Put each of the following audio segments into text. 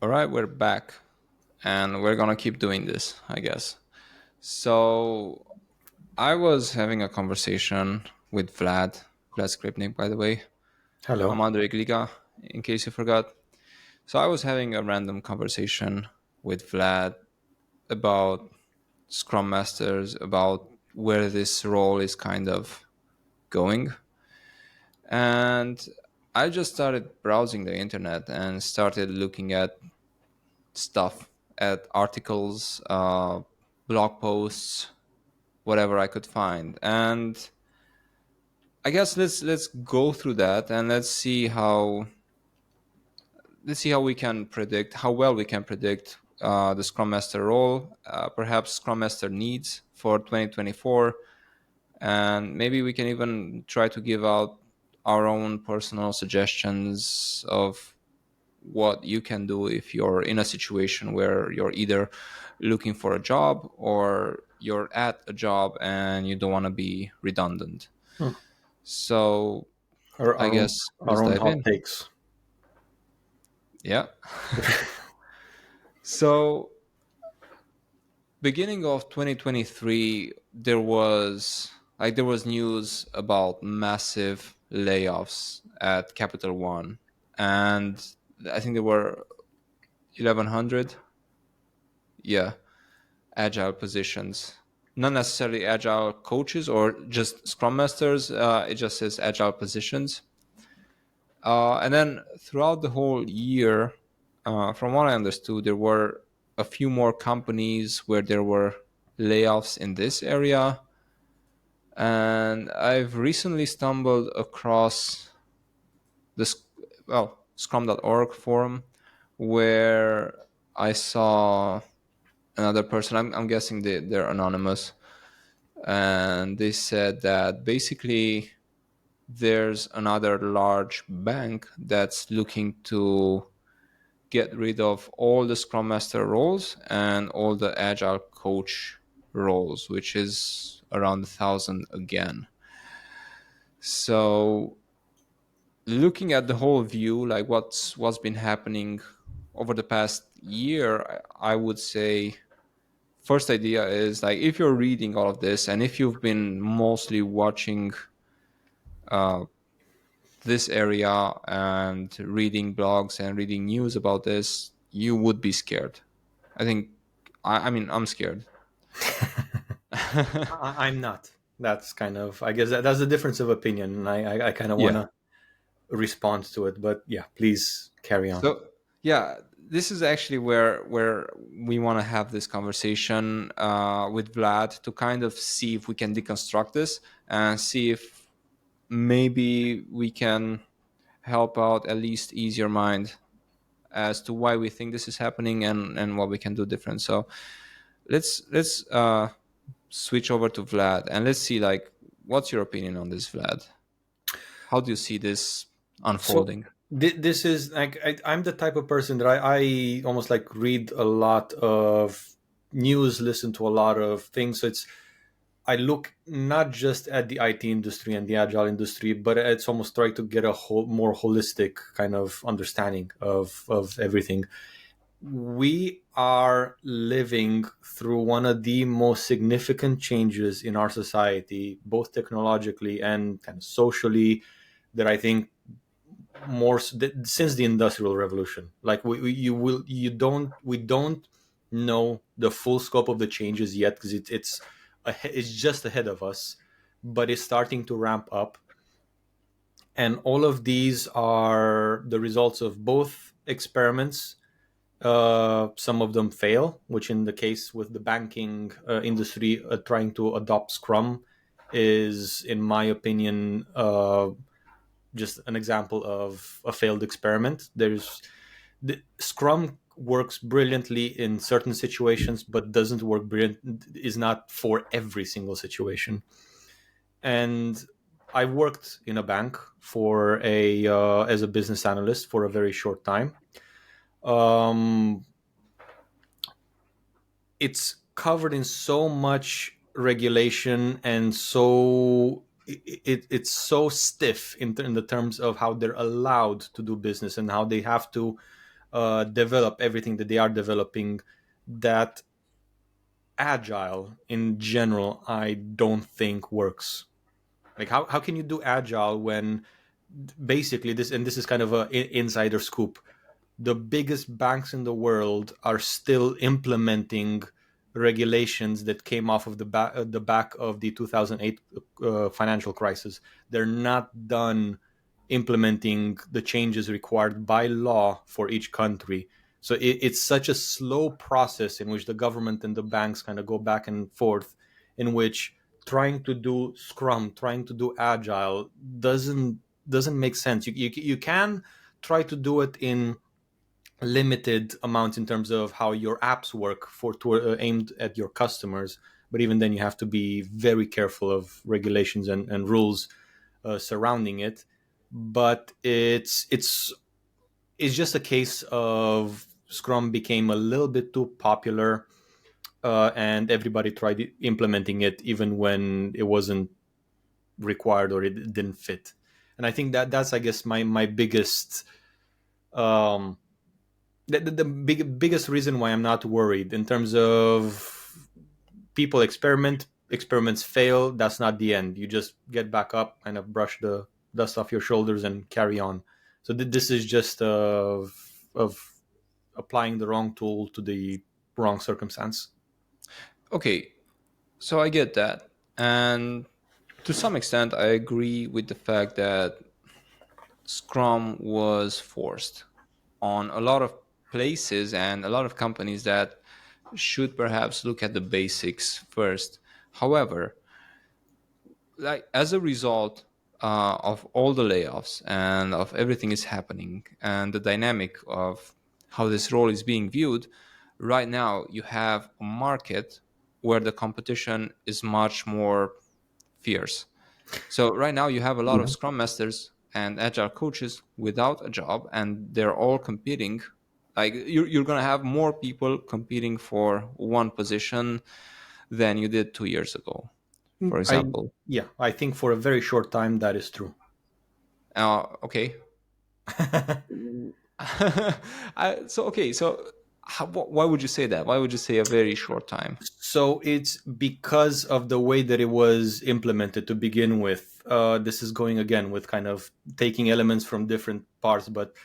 All right, we're back and we're gonna keep doing this, I guess. So I was having a conversation with Vlad Skrypnyk, by the way. I'm Hello. Andrei Gliga, in case you forgot. So I was having a random conversation with Vlad about Scrum Masters, about where this role is kind of going. And I just started browsing the internet and started looking at stuff, at articles, blog posts, whatever I could find. And I guess let's go through that and let's see how we can predict how well we can predict the Scrum Master role, perhaps Scrum Master needs for 2024, and maybe we can even try to give out our own personal suggestions of what you can do if you're in a situation where you're either looking for a job or you're at a job and you don't want to be redundant. Hmm. So Our, I our own guess let's our own dive hot in. takes. Yeah. So beginning of 2023, there was news about massive layoffs at Capital One, and I think there were 1,100, yeah, agile positions. Not necessarily agile coaches or just scrum masters. It just says agile positions. And then throughout the whole year, from what I understood, there were a few more companies where there were layoffs in this area. And I've recently stumbled across this, well, scrum.org forum where I saw another person. I'm guessing they're anonymous. And they said that basically there's another large bank that's looking to get rid of all the Scrum Master roles and all the Agile coach roles, which is around 1,000 again. So looking at the whole view, like what's been happening over the past year, I would say first idea is like if you're reading all of this and if you've been mostly watching uh, this area and reading blogs and reading news about this, you would be scared. I think, I mean, I'm scared. I'm not. That's kind of, I guess that's the difference of opinion, and I kind of want Yeah. to respond to it. But yeah, please carry on. So yeah, this is actually where we want to have this conversation with Vlad to kind of see if we can deconstruct this and see if maybe we can help out, at least ease your mind as to why we think this is happening and what we can do different. So let's switch over to Vlad and let's see, like, what's your opinion on this, Vlad? How do you see this So unfolding? this is like I'm the type of person that I almost like read a lot of news, listen to a lot of things. So I look not just at the IT industry and the agile industry, but it's almost trying to get a more holistic kind of understanding of everything. We are living through one of the most significant changes in our society, both technologically and kind of socially, that I think since the Industrial Revolution. Like we don't know the full scope of the changes yet because it's just ahead of us, but it's starting to ramp up. And all of these are the results of both experiments. Some of them fail, which in the case with the banking industry trying to adopt Scrum is, in my opinion, just an example of a failed experiment. The Scrum works brilliantly in certain situations, but doesn't work brilliant, is not for every single situation. And I worked in a bank for a as a business analyst for a very short time. Um, it's covered in so much regulation and it's so stiff in the terms of how they're allowed to do business and how they have to develop everything that they are developing, that agile in general I don't think works. Like how can you do agile when basically this, and this is kind of a insider scoop, the biggest banks in the world are still implementing regulations that came off of the back of the 2008 financial crisis. They're not done implementing the changes required by law for each country. So it's such a slow process in which the government and the banks kind of go back and forth, in which trying to do Scrum, trying to do Agile doesn't make sense. You can try to do it in limited amounts in terms of how your apps work for aimed at your customers, but even then you have to be very careful of regulations and rules surrounding it. But it's just a case of Scrum became a little bit too popular, and everybody tried implementing it even when it wasn't required or it didn't fit. And I think that's, I guess, my biggest um, biggest reason why I'm not worried in terms of people experiments fail. That's not the end. You just get back up, kind of brush the dust off your shoulders, and carry on. So this is just of applying the wrong tool to the wrong circumstance. Okay, so I get that. And to some extent, I agree with the fact that Scrum was forced on a lot of places and a lot of companies that should perhaps look at the basics first. However, like as a result of all the layoffs and of everything is happening and the dynamic of how this role is being viewed, right now you have a market where the competition is much more fierce. So right now you have a lot of Mhm. scrum masters and agile coaches without a job, and they're all competing. Like you're going to have more people competing for one position than you did 2 years ago, for I example. Yeah, I think for a very short time that is true. Okay. So okay, so why would you say that? Why would you say a very short time? So it's because of the way that it was implemented to begin with. This is going again with kind of taking elements from different parts, but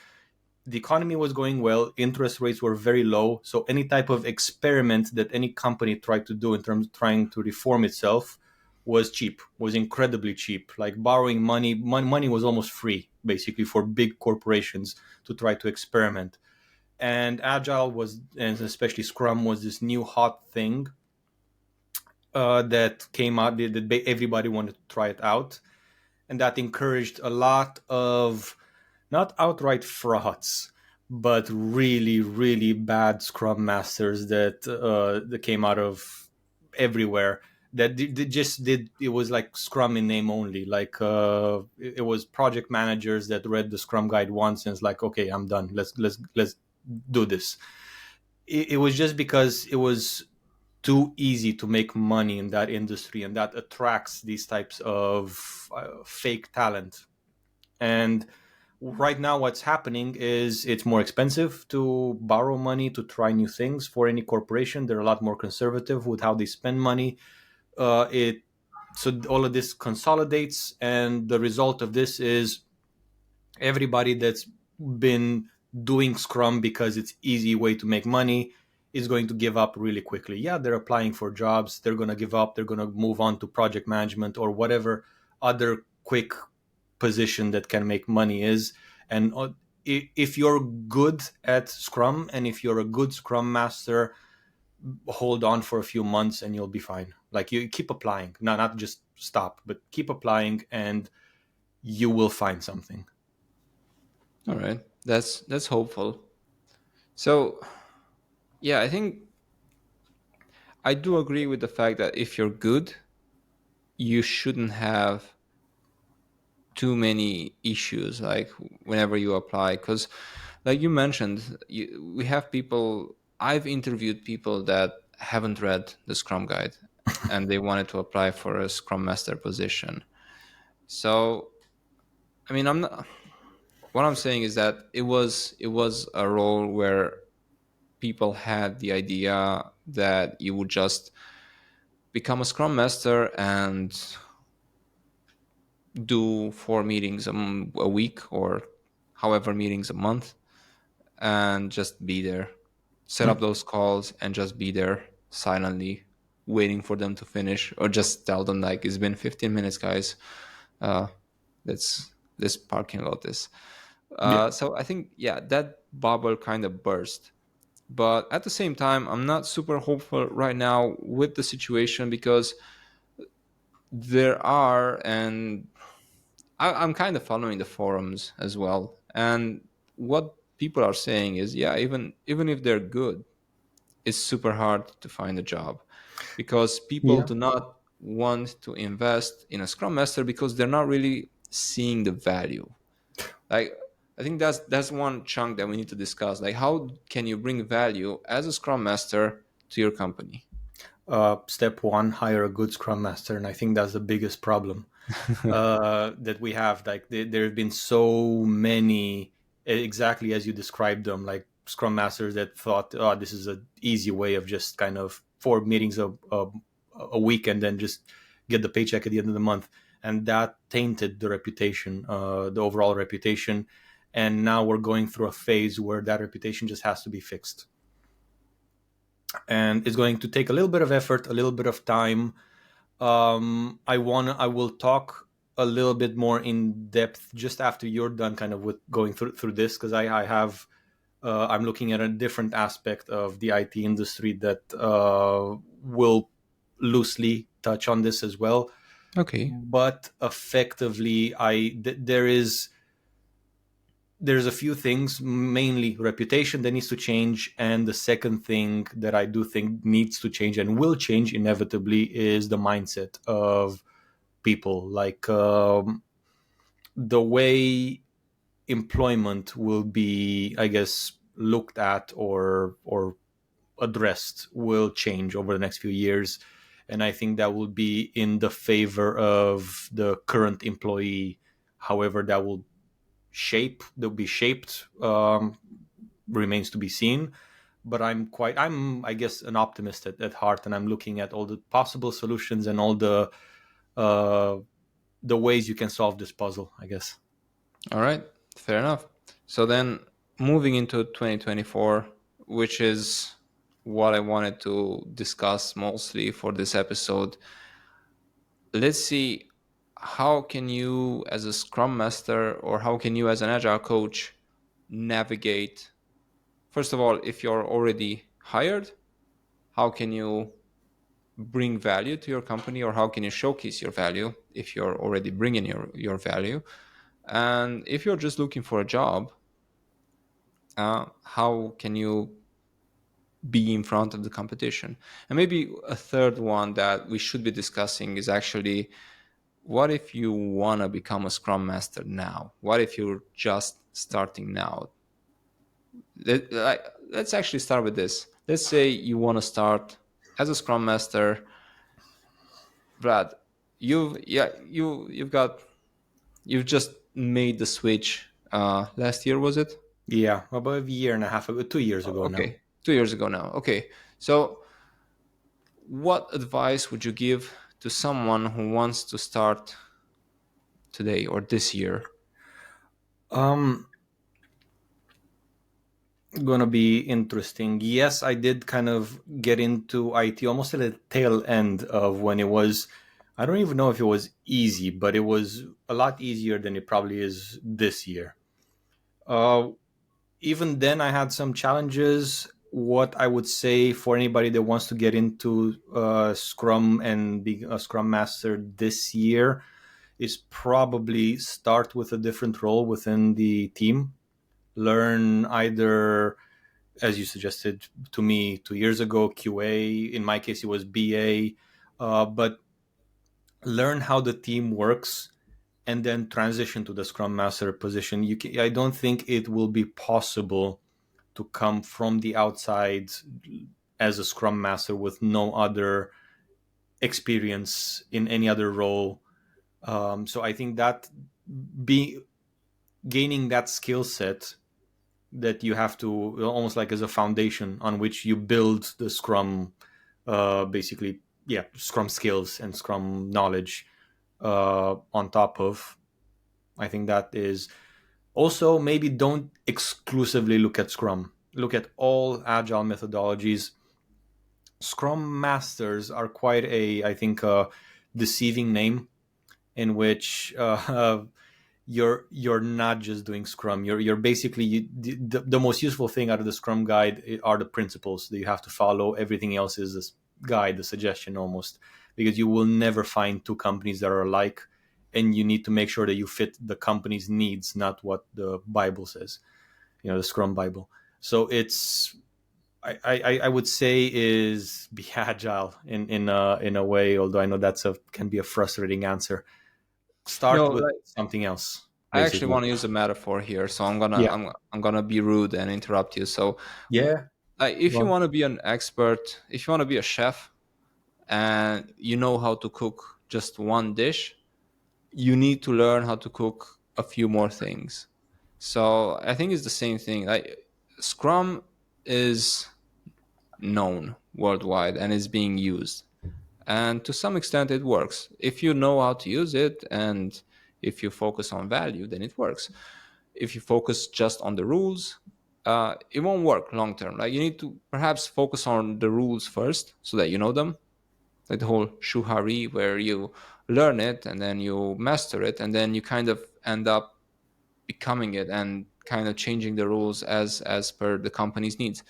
the economy was going well, interest rates were very low, so any type of experiment that any company tried to do in terms of trying to reform itself was cheap, was incredibly cheap. Like borrowing money was almost free basically for big corporations to try to experiment. And Agile was, and especially Scrum, was this new hot thing that came out that everybody wanted to try it out, and that encouraged a lot of not outright frauds, but really, really bad Scrum Masters that came out of everywhere. That just did, it was like Scrum in name only. Like it was project managers that read the Scrum guide once and it's like, okay, I'm done. Let's do this. It was just because it was too easy to make money in that industry, and that attracts these types of fake talent. And right now what's happening is it's more expensive to borrow money to try new things for any corporation. They're a lot more conservative with how they spend money. It So all of this consolidates, and the result of this is everybody that's been doing Scrum because it's easy way to make money is going to give up really quickly. Yeah, they're applying for jobs, they're going to give up, they're going to move on to project management or whatever other quick position that can make money is. And if you're good at Scrum and if you're a good Scrum Master, hold on for a few months and you'll be fine. Like you keep applying, not just stop, but keep applying, and you will find something. All right, that's hopeful. So yeah, I think I do agree with the fact that if you're good, you shouldn't have too many issues like whenever you apply, because like you mentioned, we have people. I've interviewed people that haven't read the Scrum Guide and they wanted to apply for a Scrum Master position. So I mean, I'm not. what I'm saying is that it was a role where people had the idea that you would just become a scrum master and do 4 meetings a week or however meetings a month and just be there, set up those calls and just be there silently waiting for them to finish, or just tell them like it's been 15 minutes guys, uh let's let's parking lot this. Yeah. So I think, yeah, that bubble kind of burst. But at the same time, I'm not super hopeful right now with the situation, because there are, and I'm kind of following the forums as well. And what people are saying is, yeah, even if they're good, it's super hard to find a job, because people Yeah. do not want to invest in a scrum master because they're not really seeing the value. Like, I think that's one chunk that we need to discuss. Like, how can you bring value as a scrum master to your company? Step one, hire a good scrum master, and I think that's the biggest problem that we have. Like there have been so many, exactly as you described them, like scrum masters that thought, oh, this is an easy way of just kind of 4 meetings a week and then just get the paycheck at the end of the month, and that tainted the reputation, the overall reputation. And now we're going through a phase where that reputation just has to be fixed, and it's going to take a little bit of effort, a little bit of time. I will talk a little bit more in depth just after you're done, kind of with going through this, because I have I'm looking at a different aspect of the IT industry that will loosely touch on this as well. Okay. But effectively, there's a few things, mainly reputation, that needs to change, and the second thing that I do think needs to change and will change inevitably is the mindset of people. Like the way employment will be, I guess, looked at or addressed will change over the next few years, and I think that will be in the favor of the current employee. However, that will be shaped, remains to be seen. But I'm, I guess, an optimist at heart, and I'm looking at all the possible solutions and all uh, the ways you can solve this puzzle, I guess. All right, fair enough. So then, moving into 2024, which is what I wanted to discuss mostly for this episode, let's see, how can you as a scrum master, or how can you as an agile coach navigate, first of all, if you're already hired, how can you bring value to your company, or how can you showcase your value if you're already bringing your value, and if you're just looking for a job, how can you be in front of the competition? And maybe a third one that we should be discussing is actually, what if you want to become a scrum master now? What if you're just starting now? Let's actually start with this. Let's say you want to start as a scrum master. Vlad, you've just made the switch last year, was it? Yeah, about a year and a half ago, 2 years ago now. Okay, 2 years ago now. Okay, so what advice would you give to someone who wants to start today or this year? Um, Gonna be interesting. Yes, I did kind of get into IT almost at the tail end of when it was. I don't even know if it was easy, but it was a lot easier than it probably is this year. Uh, Even then, I had some challenges. What I would say for anybody that wants to get into Scrum and be a Scrum Master this year is probably start with a different role within the team. Learn either, as you suggested to me 2 years ago, QA. In my case, it was BA. But learn how the team works and then transition to the Scrum Master position. I don't think it will be possible to come from the outside as a Scrum Master with no other experience in any other role. So I think that be gaining that skill set that you have to, almost like as a foundation on which you build the Scrum, basically, yeah, Scrum skills and Scrum knowledge on top of. I think that is also, maybe don't exclusively look at Scrum. Look at all agile methodologies. Scrum Masters are quite a, I think, deceiving name, in which you're not just doing Scrum. You're basically the most useful thing out of the Scrum guide are the principles that you have to follow. Everything else is this guide, the suggestion almost, because you will never find two companies that are alike, and you need to make sure that you fit the company's needs, not what the Bible says. The Scrum Bible. So it's, I would say, is be agile in a way. Although I know that's a can be a frustrating answer. Start No, with like, something else, I actually basically. want to use a metaphor here, so I'm gonna Yeah. I'm gonna be rude and interrupt you. So, Yeah. if Go you on. want to be an expert, if you want to be a chef, and you know how to cook just one dish, you need to learn how to cook a few more things. So I think it's the same thing. Like, Scrum is known worldwide and is being used, and to some extent it works if you know how to use it, and if you focus on value, then it works. If you focus just on the rules, it won't work long term. Like, you need to perhaps focus on the rules first so that you know them, like the whole shuhari, where you learn it and then you master it, and then you kind of end up becoming it and kind of changing the rules as per the company's needs.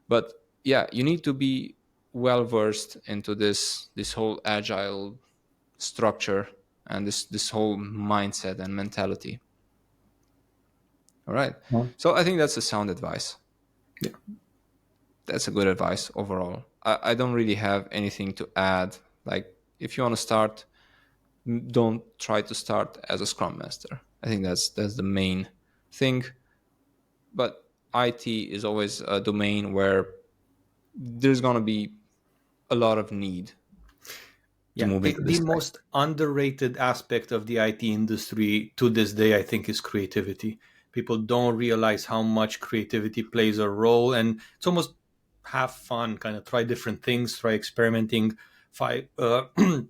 But yeah, you need to be well versed into this whole agile structure and this whole mindset and mentality. All right. Well, So I think that's a sound advice. yeah. That's a good advice overall. I don't really have anything to add. Like, if you want to start, don't try to start as a scrum master. I think that's the main thing. But IT is always a domain where there's going to be a lot of need to Yeah. move into The this tech. most underrated aspect of the IT industry to this day, I think, is creativity. People don't realize how much creativity plays a role, and it's almost have fun, kind of try different things, try experimenting.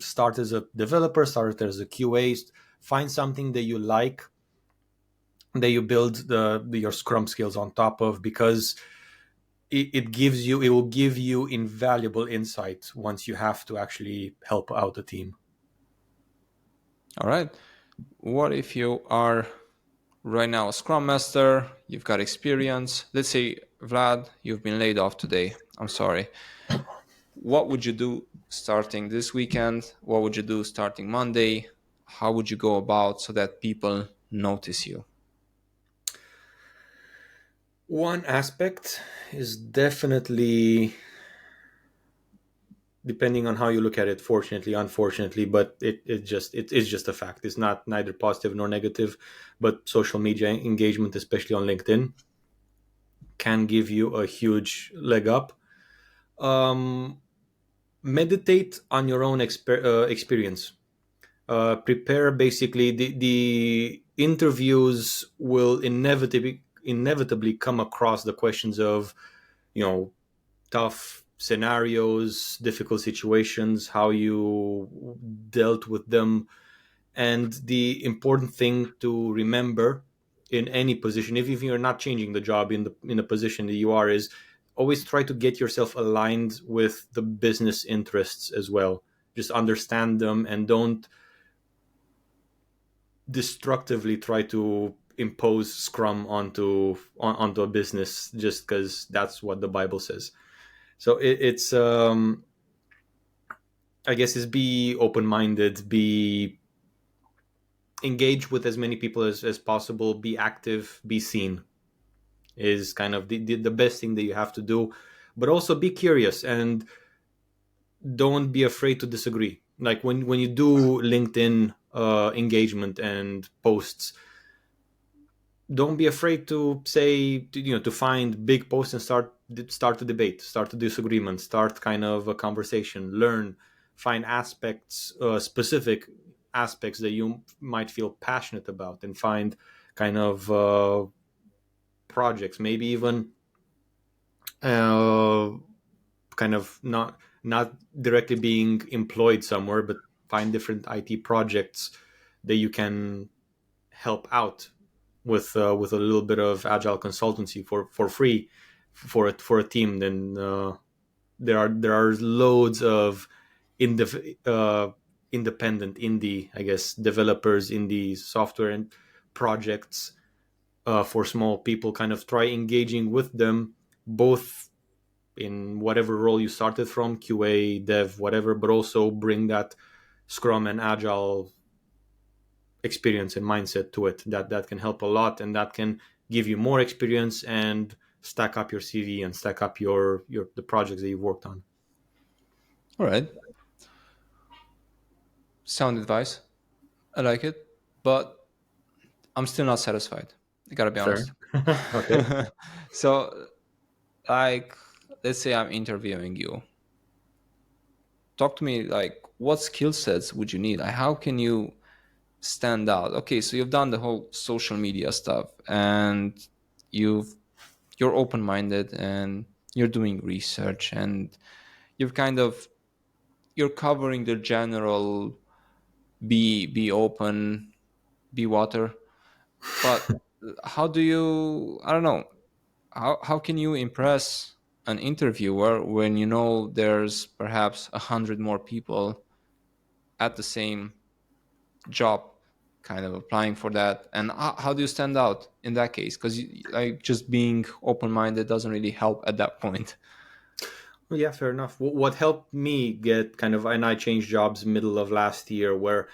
Start as a developer, start as a QA, find something that you like, that you build your Scrum skills on top of, because it will give you invaluable insight once you have to actually help out a team. All right. What if you are right now a scrum master, you've got experience? Let's say, Vlad, you've been laid off today. I'm sorry. What would you do starting this weekend? What would you do starting Monday? How would you go about so that people notice you? One aspect is definitely, depending on how you look at it, fortunately, unfortunately, but it's just a fact. It's not neither positive nor negative, but social media engagement, especially on LinkedIn, can give you a huge leg up. Um, Meditate on your own experience. Prepare, basically, the interviews will inevitably come across the questions of, tough scenarios, difficult situations, how you dealt with them. And the important thing to remember in any position, even if you're not changing the job in the position that you are, is always try to get yourself aligned with the business interests as well. Just understand them, and don't destructively try to impose Scrum onto a business just because that's what the Bible says. So it's I guess is be open minded, be engage with as many people as possible, be active, be seen, is kind of the best thing that you have to do. But also be curious, and don't be afraid to disagree. Like when you do LinkedIn engagement and posts, don't be afraid to say, to find big posts and start to debate, start to disagreement, start kind of a conversation, learn, find aspects, specific aspects that you might feel passionate about, and find kind of projects, maybe even uh, kind of not directly being employed somewhere, but find different IT projects that you can help out with a little bit of agile consultancy for free for a team. Then there are loads of independent indie, I guess, developers, indie software and projects for small people. Kind of try engaging with them both in whatever role you started from, QA, dev, whatever, but also bring that Scrum and Agile experience and mindset to it. That can help a lot, and that can give you more experience and stack up your CV and stack up your the projects that you've worked on. All right, sound advice. I like it, but I'm still not satisfied. I gotta be Fair. honest. Okay. So, like, let's say I'm interviewing you. Talk to me, like, what skill sets would you need? Like, how can you stand out? Okay, so you've done the whole social media stuff, and you've you're open-minded, and you're doing research, and you've kind of you're covering the general be open, be water. But how do you? I don't know. How can you impress an interviewer when you know there's perhaps 100 more people at the same job kind of applying for that, and how do you stand out in that case? Because like just being open-minded doesn't really help at that point. Well, yeah, fair enough. What helped me get kind of, and I changed jobs middle of last year, where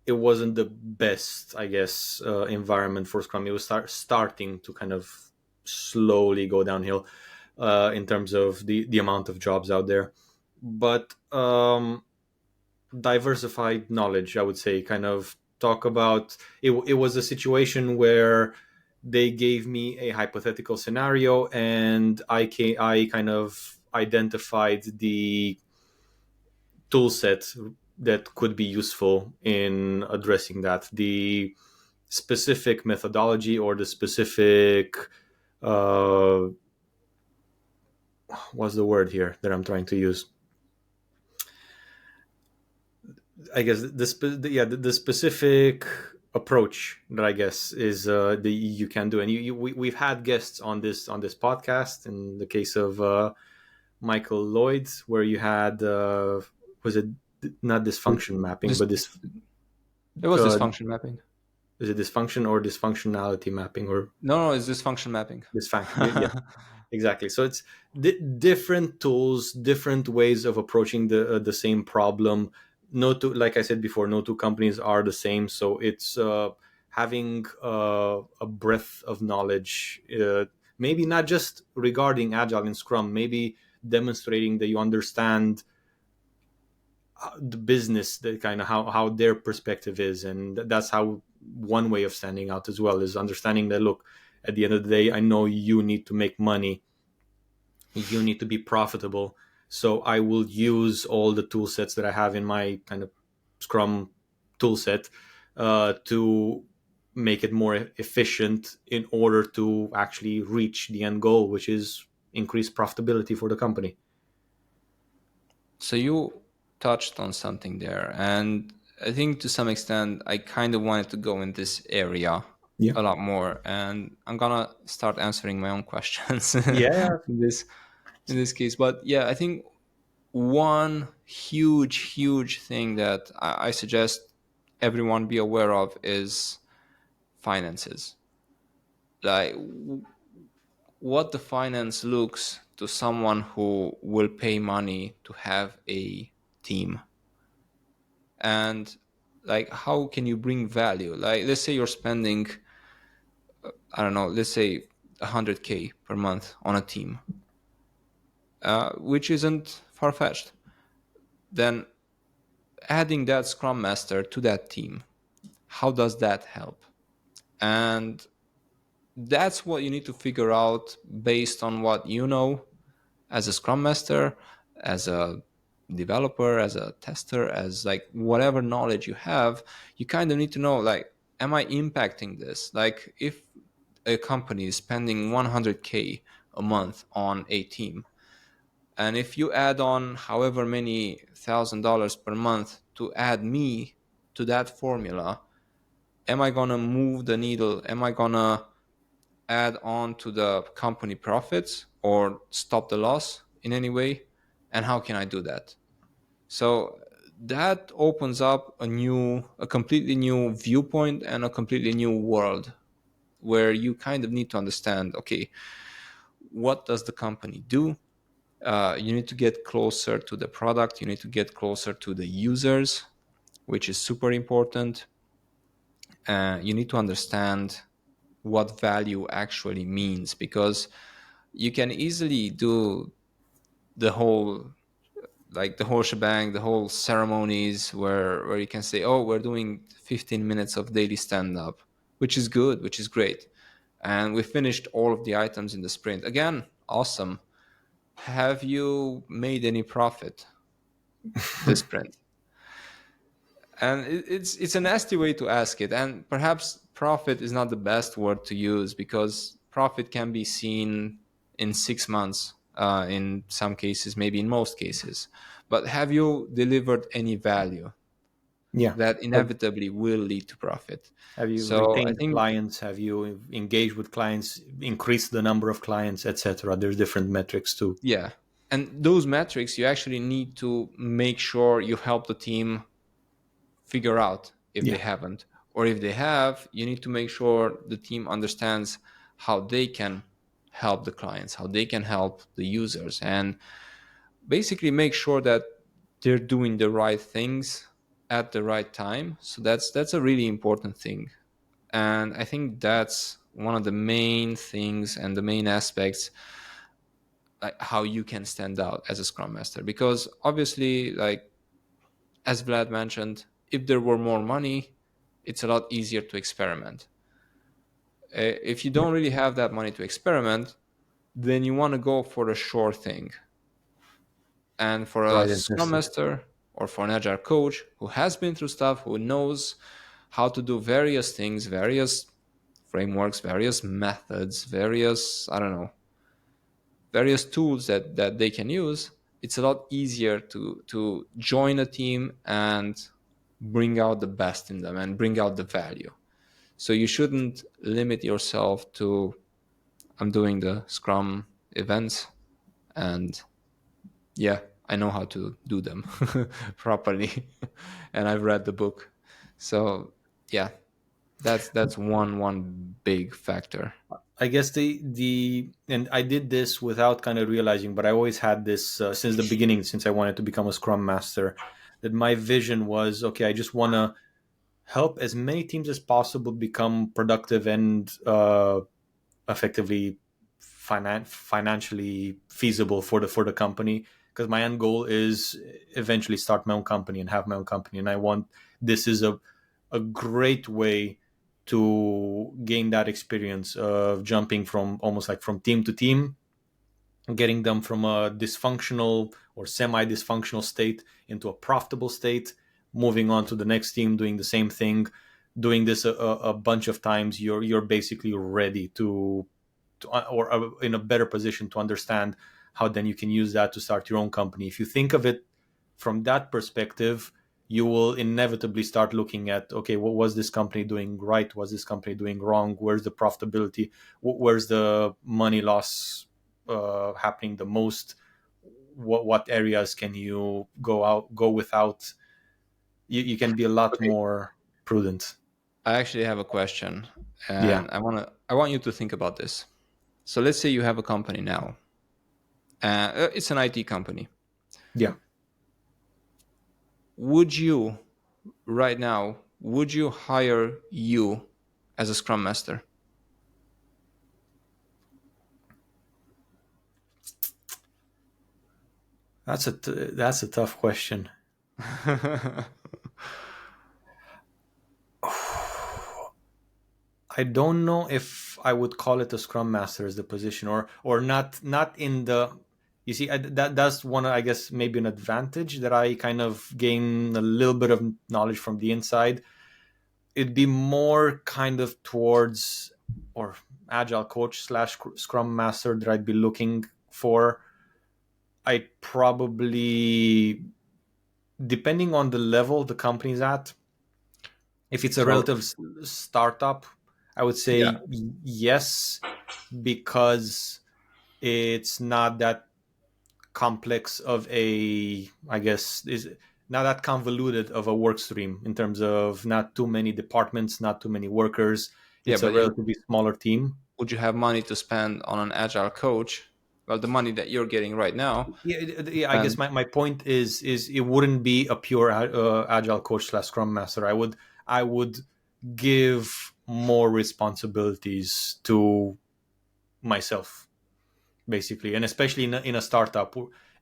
it wasn't the best, I guess, environment for Scrum. It was starting to kind of slowly go downhill in terms of the amount of jobs out there. But diversified knowledge, I would say, kind of talk about it. It was a situation where they gave me a hypothetical scenario, and I kind of identified the tool set that could be useful in addressing that. The specific methodology or the specific uh, what's the word here that I'm trying to use? I guess the specific approach that I guess is the you can do, and we've had guests on this podcast. In the case of Michael Lloyd, where you had was it not dysfunction mapping, This but this It was uh, dysfunction mapping. is it dysfunction or dysfunctionality mapping or No, it's dysfunction mapping. dysfunction? Yeah, exactly. So it's different tools, different ways of approaching the same problem. No two, like I said before, no two companies are the same. So it's having a breadth of knowledge, maybe not just regarding Agile and Scrum, maybe demonstrating that you understand the business, the kind of how their perspective is, and that's how one way of standing out as well is understanding that, look, at the end of the day, I know you need to make money, you need to be profitable, so I will use all the tool sets that I have in my kind of Scrum tool set to make it more efficient in order to actually reach the end goal, which is increased profitability for the company. So you touched on something there, and I think to some extent I kind of wanted to go in this area Yeah. a lot more, and I'm gonna start answering my own questions Yeah. in this case. But yeah, I think one huge thing that I suggest everyone be aware of is finances. Like what the finance looks to someone who will pay money to have a team, and like how can you bring value. Like let's say you're spending, I don't know, let's say 100K per month on a team, which isn't far-fetched. Then adding that scrum master to that team, how does that help? And that's what you need to figure out based on what you know as a scrum master, as a developer, as a tester, as like whatever knowledge you have. You kind of need to know, like, am I impacting this? Like if a company is spending 100K a month on a team, and if you add on however many $1,000 per month to add me to that formula, am I gonna move the needle? Am I gonna add on to the company profits or stop the loss in any way? And how can I do that? So that opens up a completely new viewpoint and a completely new world where you kind of need to understand, okay, what does the company do? You need to get closer to the product, you need to get closer to the users, which is super important. You need to understand what value actually means, because you can easily do the whole the whole shebang, the whole ceremonies where you can say, oh, we're doing 15 minutes of daily stand up, which is good, which is great, and we finished all of the items in the sprint. Again, awesome. Have you made any profit this sprint? And it's a nasty way to ask it, and perhaps profit is not the best word to use, because profit can be seen in 6 months, in some cases, maybe in most cases. But have you delivered any value Yeah. that Have, inevitably will lead to profit? have you So I retained think, clients? Have you engaged with clients? Increased the number of clients, etc. There's different metrics too. yeah, and those metrics you actually need to make sure you help the team figure out if they Yeah. haven't. Or if they have, you need to make sure the team understands how they can help the clients, how they can help the users, and basically make sure that they're doing the right things at the right time. So that's a really important thing. And I think that's one of the main things and the main aspects, like how you can stand out as a scrum master. Because obviously, like as Vlad mentioned, if there were more money, it's a lot easier to experiment. If you Yeah. don't really have that money to experiment, then you want to go for a sure thing. And for a Tried and scrum tested. master or for an agile coach who has been through stuff, who knows how to do various things, various frameworks, various methods, various, I don't know, various tools that they can use, it's a lot easier to join a team and bring out the best in them and bring out the value. So you shouldn't limit yourself to, I'm doing the Scrum events, and yeah, I know how to do them properly, and I've read the book. So yeah, that's one big factor. I guess the and I did this without kind of realizing, but I always had this since the beginning, since I wanted to become a Scrum Master, that my vision was okay. I just want to help as many teams as possible become productive and effectively financially feasible for the company. Because my end goal is eventually start my own company and have my own company, and I want this is a great way to gain that experience of jumping from almost like from team to team, getting them from a dysfunctional or semi dysfunctional state into a profitable state, moving on to the next team, doing the same thing, doing this a bunch of times. You're basically ready to or in a better position to understand how then you can use that to start your own company. If you think of it from that perspective, you will inevitably start looking at, okay, what was this company doing right? Was this company doing wrong? Where's the profitability? Where's the money loss happening the most? What areas can you go without? You can be a lot Okay, more prudent. I actually have a question, Yeah. and I want you to think about this. So let's say you have a company now. It's an IT company. Yeah. Would you right now, would you hire you as a scrum master? That's a tough question. I don't know if I would call it a scrum master as the position, or not in the. You see, that's one, I guess, maybe an advantage that I kind of gain a little bit of knowledge from the inside. it'd be more kind of towards, or agile coach slash scrum master that I'd be looking for. I probably, depending on the level the company's at, if it's a So relative startup, I would yeah, say yes, because it's not that complex of a, I guess, is not that convoluted of a work stream in terms of not too many departments, not too many workers. yeah, It's a but relatively smaller team. would you have money to spend on an agile coach? Well, the money that you're getting right now, Yeah, yeah. I guess and my point is it wouldn't be a pure agile coach slash scrum master. I would give more responsibilities to myself, basically, and especially in a startup,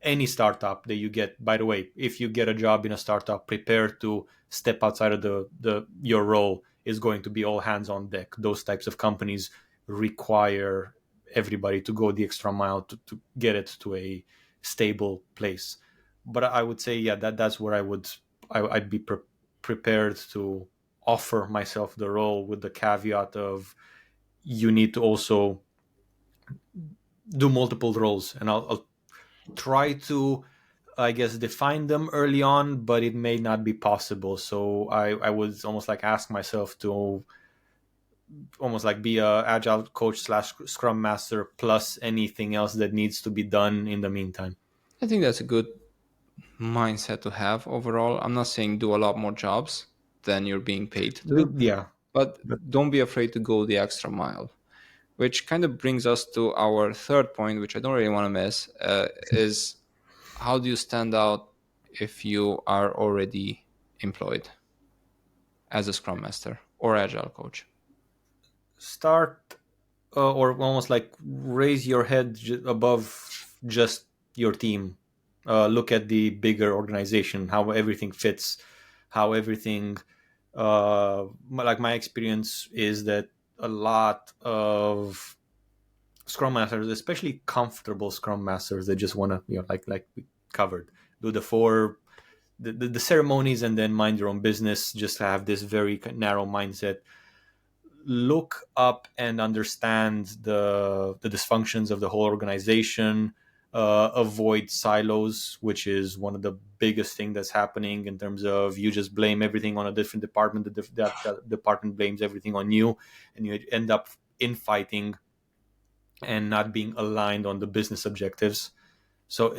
any startup that you get. By the way, if you get a job in a startup, prepare to step outside of the your role. Is going to be all hands on deck. Those types of companies require everybody to go the extra mile to get it to a stable place. But I would say, yeah, that's where I'd be prepared to offer myself the role, with the caveat of you need to also do multiple roles, and I'll try to, I guess, define them early on, but it may not be possible. So I would almost like ask myself to almost like be a agile coach slash scrum master plus anything else that needs to be done in the meantime. I think that's a good mindset to have overall. I'm not saying do a lot more jobs than you're being paid to do, Yeah. but But don't be afraid to go the extra mile. Which kind of brings us to our third point, which I don't really want to miss, is how do you stand out if you are already employed as a Scrum Master or Agile coach? start, or almost like raise your head above just your team. Look at the bigger organization, how everything fits, how everything. Like my experience is that a lot of Scrum Masters, especially comfortable Scrum Masters, they just want to, like we covered, do the ceremonies and then mind your own business. Just have this very narrow mindset. Look up and understand the dysfunctions of the whole organization. Avoid silos, which is one of the biggest thing that's happening in terms of you just blame everything on a different department. That department blames everything on you, and you end up infighting and not being aligned on the business objectives. So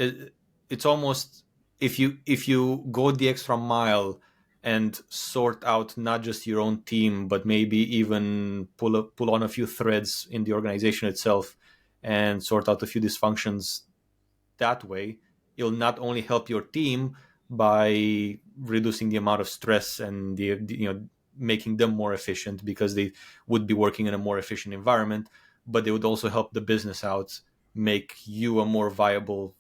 it's almost, if you go the extra mile and sort out not just your own team, but maybe even pull on a few threads in the organization itself and sort out a few dysfunctions that way, it'll not only help your team by reducing the amount of stress and making them more efficient because they would be working in a more efficient environment, but they would also help the business out, make you a more viable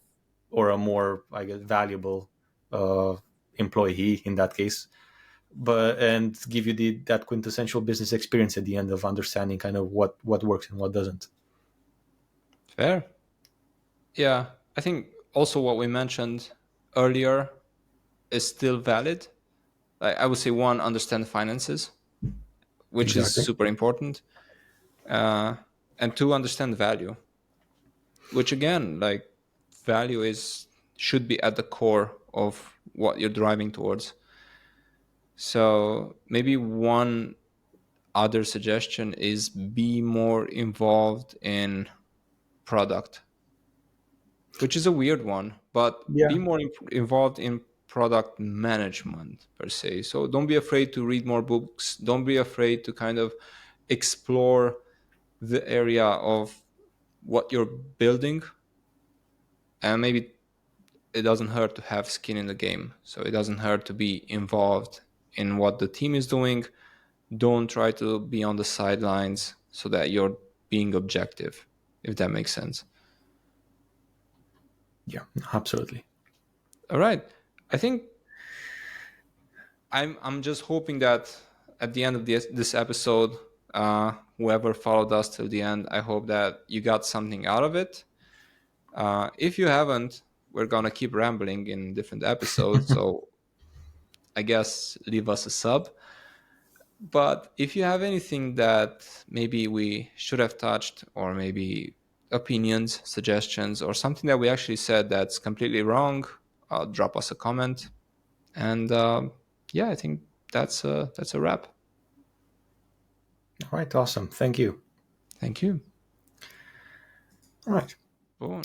or a more, I guess, valuable uh, employee in that case, but and give you that quintessential business experience at the end of understanding kind of what works and what doesn't. Fair. Yeah, I think also what we mentioned earlier is still valid. Like I would say, one, understand finances, which is Exactly. super important, uh, and two, understand value, which again, like value is should be at the core of what you're driving towards. So maybe one other suggestion is be more involved in product, which is a weird one, but be Yeah. more involved in product management per se. So don't be afraid to read more books. Don't be afraid to kind of explore the area of what you're building. And maybe it doesn't hurt to have skin in the game. So it doesn't hurt to be involved in what the team is doing. Don't try to be on the sidelines so that you're being objective, if that makes sense. Yeah, absolutely. All right. I think I'm just hoping that at the end of this episode, whoever followed us till the end, I hope that you got something out of it. If you haven't, we're gonna keep rambling in different episodes. So I guess leave us a sub. But if you have anything that maybe we should have touched, or maybe opinions, suggestions, or something that we actually said that's completely wrong, drop us a comment. And yeah, I think that's a wrap. All right, awesome. Thank you. Thank you. All right. Boom.